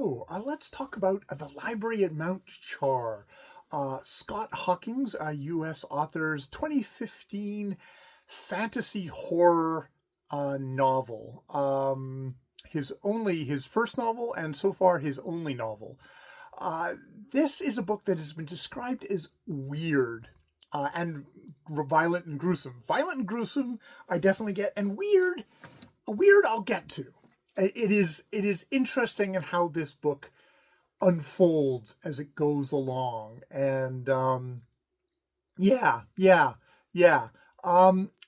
So let's talk about the library at Mount Chr. Scott Hawking's U.S. author's 2015 fantasy horror novel. His first novel, and so far his only novel. Uh, this is a book that has been described as weird and violent and gruesome. Violent and gruesome, I definitely get, and weird, I'll get to. It is interesting in how this book unfolds as it goes along, and yeah.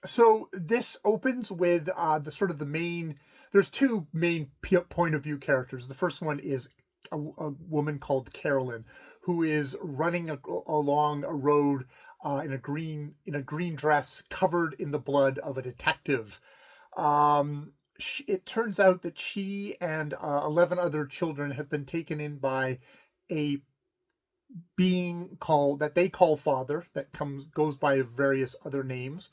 So this opens with the main. There's two main point of view characters. The first one is a woman called Carolyn, who is running along a road in a green dress, covered in the blood of a detective. It turns out that she and 11 other children have been taken in by a being that they call Father, that goes by various other names.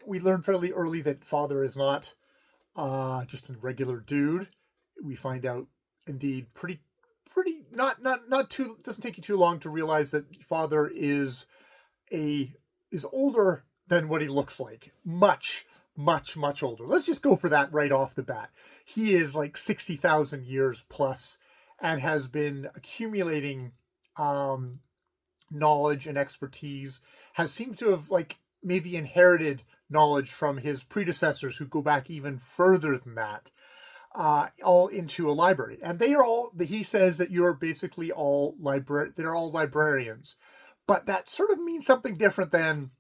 We learn fairly early that Father is not just a regular dude. We find out, indeed, pretty not too, doesn't take you too long to realize that Father is older than what he looks like. Much older. Let's just go for that right off the bat. He is like 60,000 years plus, and has been accumulating knowledge and expertise, seems to have maybe inherited knowledge from his predecessors who go back even further than that, all into a library. And he says that you're basically they're all librarians. But that sort of means something different than,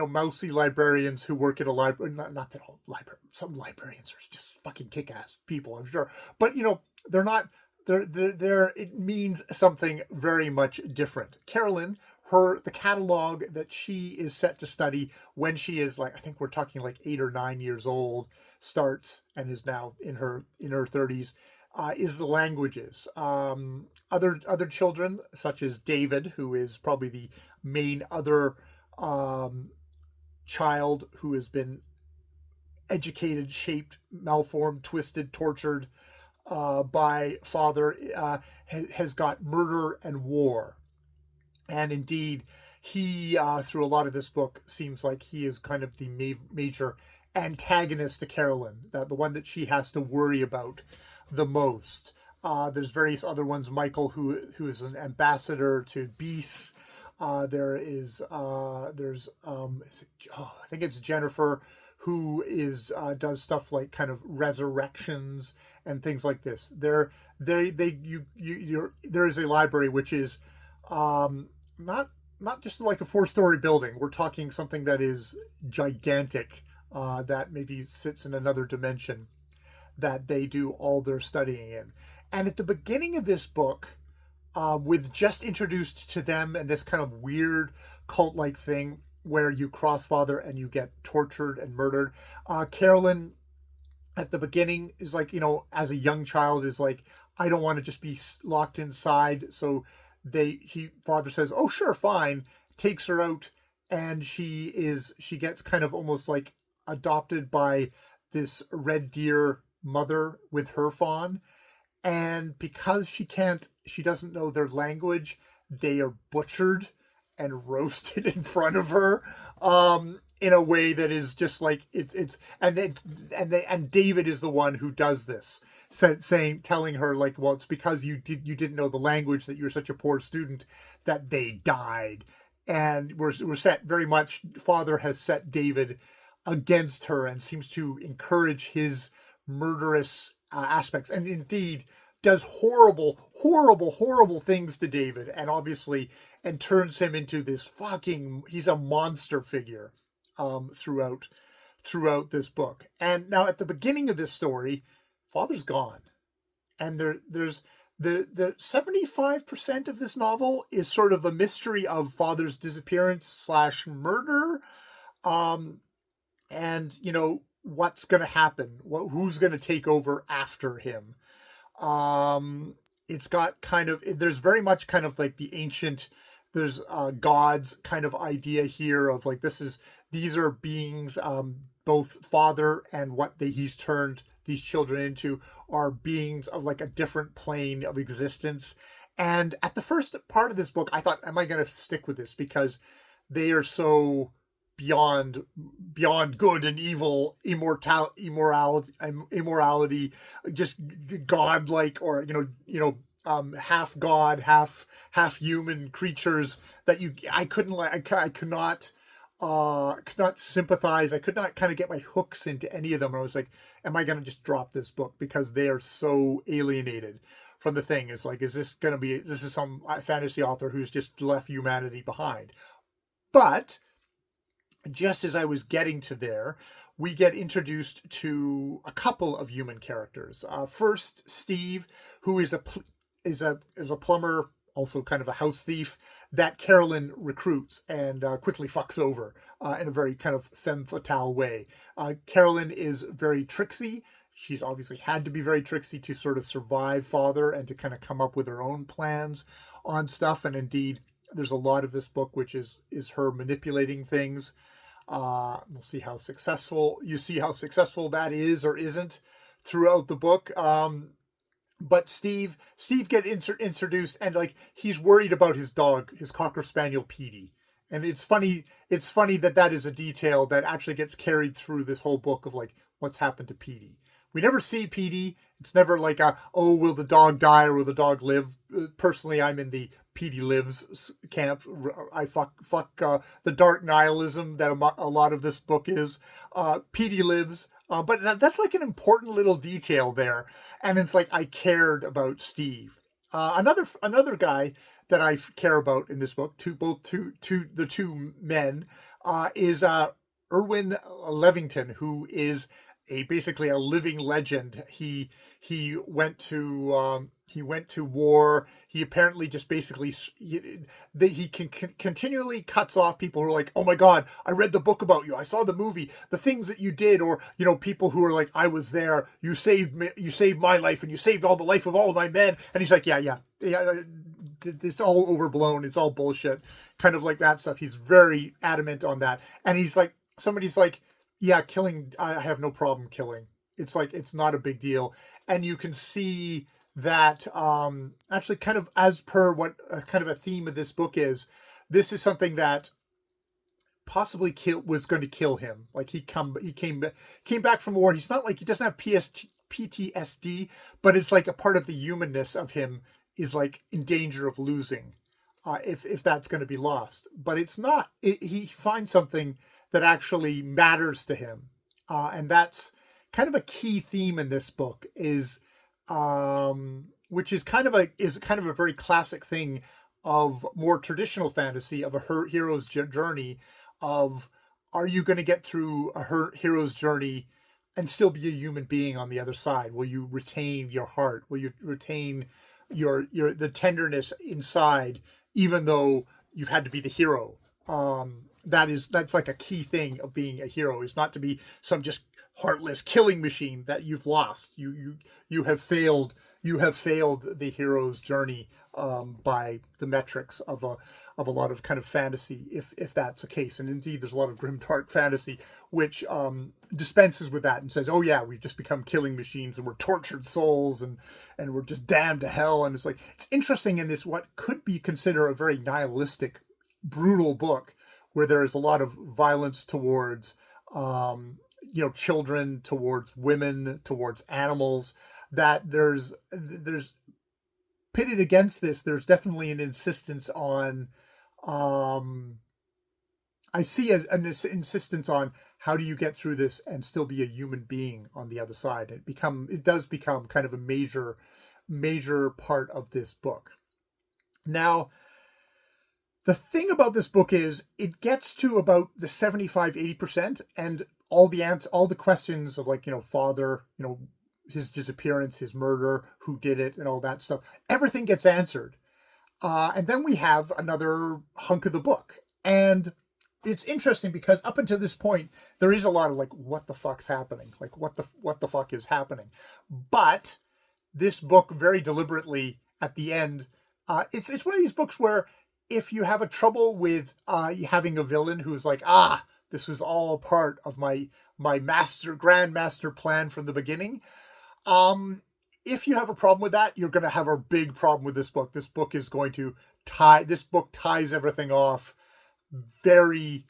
mousy librarians who work at a library. Not that all some librarians are just fucking kick-ass people, I'm sure. But, they're not, it means something very much different. Carolyn, the catalog that she is set to study when she is I think we're talking 8 or 9 years old, starts, and is now in her 30s, is the languages. Other children, such as David, who is probably the main other child who has been educated, shaped, malformed, twisted, tortured by Father, has got murder and war. And indeed, he, through a lot of this book, seems like he is kind of the major antagonist to Carolyn, the one that she has to worry about the most. There's various other ones. Michael, who is an ambassador to beasts. There's I think it's Jennifer, who does stuff like kind of resurrections and things like this. There is a library which is not just like a 4-story building. We're talking something that is gigantic, that maybe sits in another dimension, that they do all their studying in. And at the beginning of this book, with just introduced to them and this kind of weird cult-like thing where you cross Father and you get tortured and murdered, Carolyn at the beginning is as a young child is I don't want to just be locked inside. So Father says, oh sure, fine, takes her out, and she gets kind of almost adopted by this red deer mother with her fawn. And because she doesn't know their language, they are butchered and roasted in front of her, in a way that is just and David is the one who does this, telling her well, it's because you didn't know the language, that you're such a poor student, that they died. And we're set very much, Father has set David against her and seems to encourage his murderous aspects, and indeed does horrible things to David, and obviously, and turns him into this he's a monster figure throughout this book. And now at the beginning of this story, Father's gone, and there's the 75% of this novel is sort of a mystery of Father's disappearance / murder, and what's going to happen, who's going to take over after him. It's got there's very much kind of the ancient, there's God's kind of idea here of these are beings, both Father and what he's turned these children into are beings of like a different plane of existence. And at the first part of this book, I thought, am I going to stick with this? Because they are so beyond good and evil, immorality, just godlike, or half god, half human creatures that I could not sympathize. I could not kind of get my hooks into any of them. And I was like, am I going to just drop this book because they are so alienated from the thing? It's like, is this some fantasy author who's just left humanity behind? But just as I was getting to there, we get introduced to a couple of human characters. First, Steve, who is a plumber, also kind of a house thief, that Carolyn recruits and quickly fucks over in a very kind of femme fatale way. Carolyn is very tricksy. She's obviously had to be very tricksy to sort of survive father and to kind of come up with her own plans on stuff. And indeed, there's a lot of this book which is her manipulating things. We'll see how successful that is or isn't throughout the book. But Steve gets introduced, and like he's worried about his dog, his Cocker Spaniel Petey. And it's funny that is a detail that actually gets carried through this whole book of like what's happened to Petey. We never see Petey. It's never like will the dog die or will the dog live? Personally, I'm in the Petey lives camp. I fuck the dark nihilism that a lot of this book is. Petey lives, but that's like an important little detail there. And it's like I cared about Steve. Another guy that I care about in this book, the two men, is Erwin Levington, who is basically a living legend. He went to war. He apparently just basically he continually cuts off people who are like, oh my God, I read the book about you. I saw the movie, the things that you did, or people who are like, I was there. You saved me. You saved my life, and you saved all the life of all of my men. And he's like, yeah. It's all overblown. It's all bullshit. Kind of like that stuff. He's very adamant on that. And he's like, somebody's like, yeah, killing, I have no problem killing. It's like, it's not a big deal. And you can see that actually kind of as per what kind of a theme of this book is, this is something that possibly was going to kill him. Like he came back from war. He's not like, he doesn't have PTSD, but it's like a part of the humanness of him is like in danger of losing if that's going to be lost. But it's not. He finds something that actually matters to him, and that's kind of a key theme in this book. Which is kind of a very classic thing of more traditional fantasy of a hero's journey. Of, are you going to get through a hero's journey and still be a human being on the other side? Will you retain your heart? Will you retain the tenderness inside, even though you've had to be the hero? That's like a key thing of being a hero, is not to be some just heartless killing machine that you've lost. You have failed the hero's journey by the metrics of a lot of kind of fantasy, if that's the case. And indeed, there's a lot of grimdark fantasy which dispenses with that and says, oh yeah, we've just become killing machines and we're tortured souls and we're just damned to hell. And it's like, it's interesting in this, what could be considered a very nihilistic, brutal book, where there is a lot of violence towards children, towards women, towards animals, that there's pitted against this, there's definitely an insistence on, I see as an insistence on, how do you get through this and still be a human being on the other side? It does become kind of a major part of this book. Now, the thing about this book is it gets to about the 75-80%, and all the questions of like, father, his disappearance, his murder, who did it, and all that stuff, everything gets answered. And then we have another hunk of the book. And it's interesting because up until this point, there is a lot of like, what the fuck's happening? Like, what the fuck is happening? But this book very deliberately at the end, it's one of these books where if you have a trouble with having a villain who's like, This was all a part of my grandmaster plan from the beginning. If you have a problem with that, you're going to have a big problem with this book. This book ties everything off very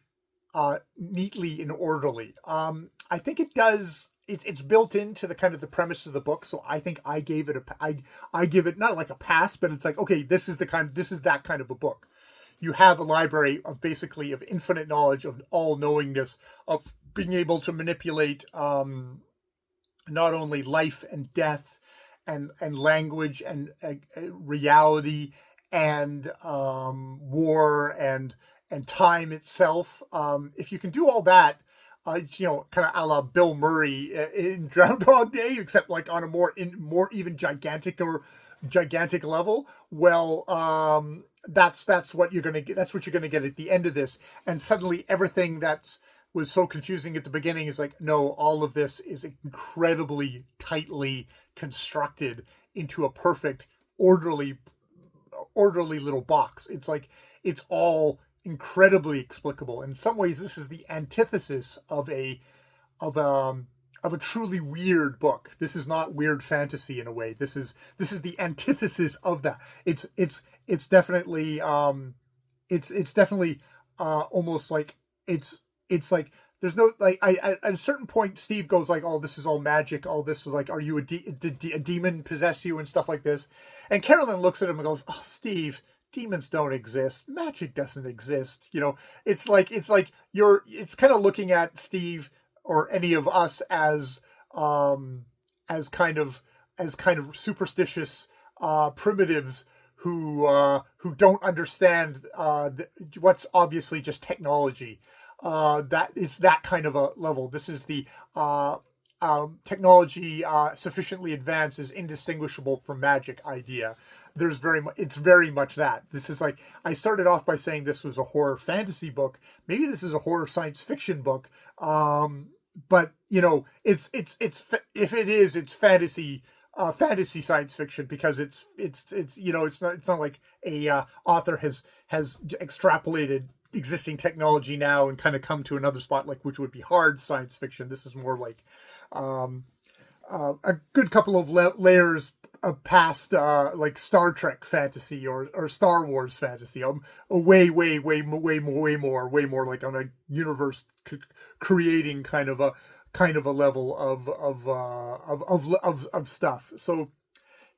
neatly and orderly. I think it does. It's built into the kind of the premise of the book, so I think I gave it I give it not like a pass, but it's like, okay, this is that kind of a book. You have a library of basically of infinite knowledge, of all knowingness, of being able to manipulate not only life and death and language and reality and war and time itself. If you can do all that, kind of a la Bill Murray in Groundhog Day, except like on a more even gigantic level. Well, that's what you're gonna get. That's what you're gonna get at the end of this, and suddenly everything that was so confusing at the beginning is like, no, all of this is incredibly tightly constructed into a perfect, orderly little box. It's like it's all incredibly explicable. In some ways, this is the antithesis of a truly weird book. This is not weird fantasy in a way. This is the antithesis of that. It's definitely almost like it's like there's no like at a certain point Steve goes like, oh, this is all magic, all this is like, are you a demon possess you and stuff like this, and Carolyn looks at him and goes, oh, Steve, demons don't exist, magic doesn't exist. It's kind of looking at Steve or any of us as kind of superstitious primitives who don't understand what's obviously just technology. That it's that kind of a level. This is the technology sufficiently advanced is indistinguishable from magic idea. It's very much that. This is like, I started off by saying this was a horror fantasy book. Maybe this is a horror science fiction book. But it's if it is, it's fantasy science fiction, because it's not like a author has extrapolated existing technology now and kind of come to another spot, like, which would be hard science fiction. This is more like a good couple of layers past like Star Trek fantasy or Star Wars fantasy. Way more like on a universe creating kind of a level of stuff. So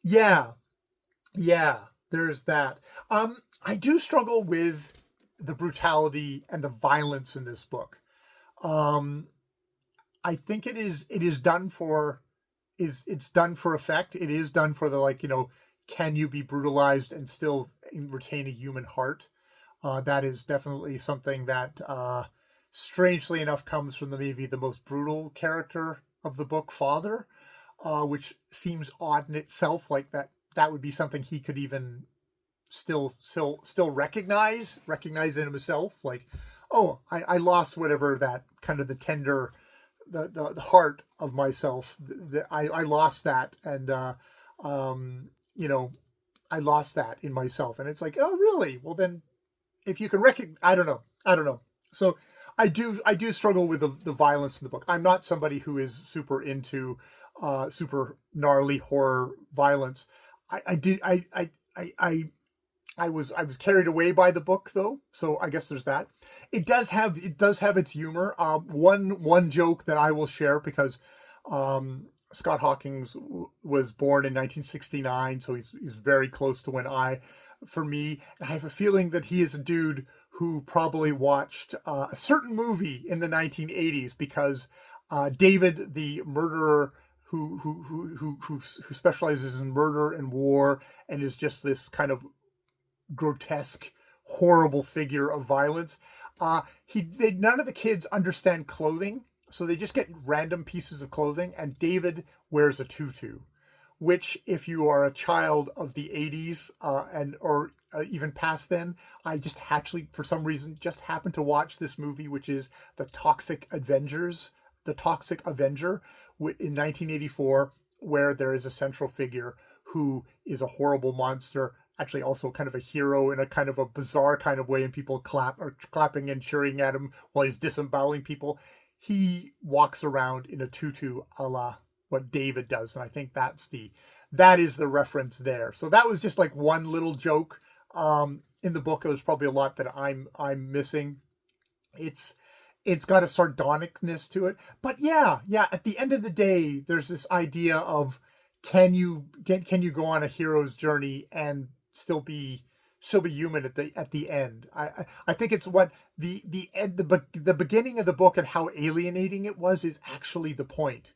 yeah, there's that. I do struggle with the brutality and the violence in this book. I think it's done for effect. It is done for the, can you be brutalized and still retain a human heart? That is definitely something that, strangely enough, comes from maybe the most brutal character of the book, Father, which seems odd in itself. Like that would be something he could even still recognize in himself. Like, oh, I lost whatever, that kind of the tender, the heart of myself. I lost that, and I lost that in myself. And it's like, oh, really? Well, then, if you can I don't know. So I do struggle with the violence in the book. I'm not somebody who is super into super gnarly horror violence. I was carried away by the book, though, so I guess there's that. It does have its humor. One joke that I will share, because Scott Hawkins was born in 1969, so he's very close to for me. I have a feeling that he is a dude who probably watched a certain movie in the 1980s, because David, the murderer who specializes in murder and war and is just this kind of grotesque, horrible figure of violence. None of the kids understand clothing, so they just get random pieces of clothing, and David wears a tutu, which, if you are a child of the 80s or even past then, I just actually, for some reason, just happened to watch this movie, which is The Toxic Avenger, in 1984, where there is a central figure who is a horrible monster, actually also kind of a hero in a kind of a bizarre kind of way, and people clapping and cheering at him while he's disemboweling people. He walks around in a tutu a la what David does, and I think that is the reference there. So that was just like one little joke in the book. There's probably a lot that I'm missing. It's got a sardonicness to it, but yeah, at the end of the day, there's this idea of can you go on a hero's journey and still be human at the end. I think it's what the beginning of the book and how alienating it was is actually the point.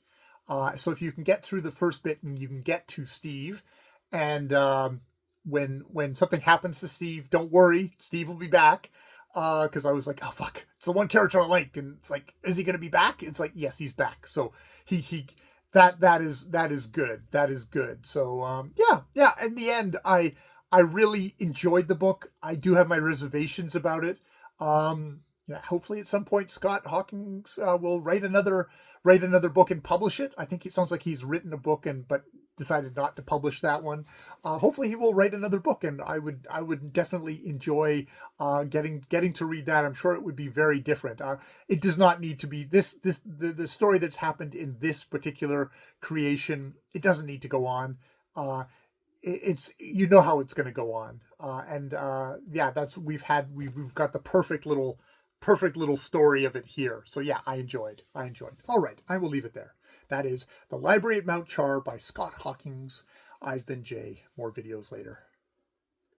So if you can get through the first bit and you can get to Steve, and when something happens to Steve, don't worry, Steve will be back. Because I was like, oh fuck, it's the one character I like, and it's like, is he going to be back? It's like, yes, he's back. So that is good. So yeah. In the end, I really enjoyed the book. I do have my reservations about it. Yeah, hopefully at some point Scott Hawkins will write another book and publish it. I think it sounds like he's written a book but decided not to publish that one. Hopefully he will write another book, and I would definitely enjoy getting to read that. I'm sure it would be very different. It does not need to be the story that's happened in this particular creation. It doesn't need to go on. It's you know how it's going to go on, and yeah, we've got the perfect little story of it here. So yeah, I enjoyed. All right, I will leave it there. That is The Library at Mount Chr by Scott Hawkins. I've been Jay. More videos later.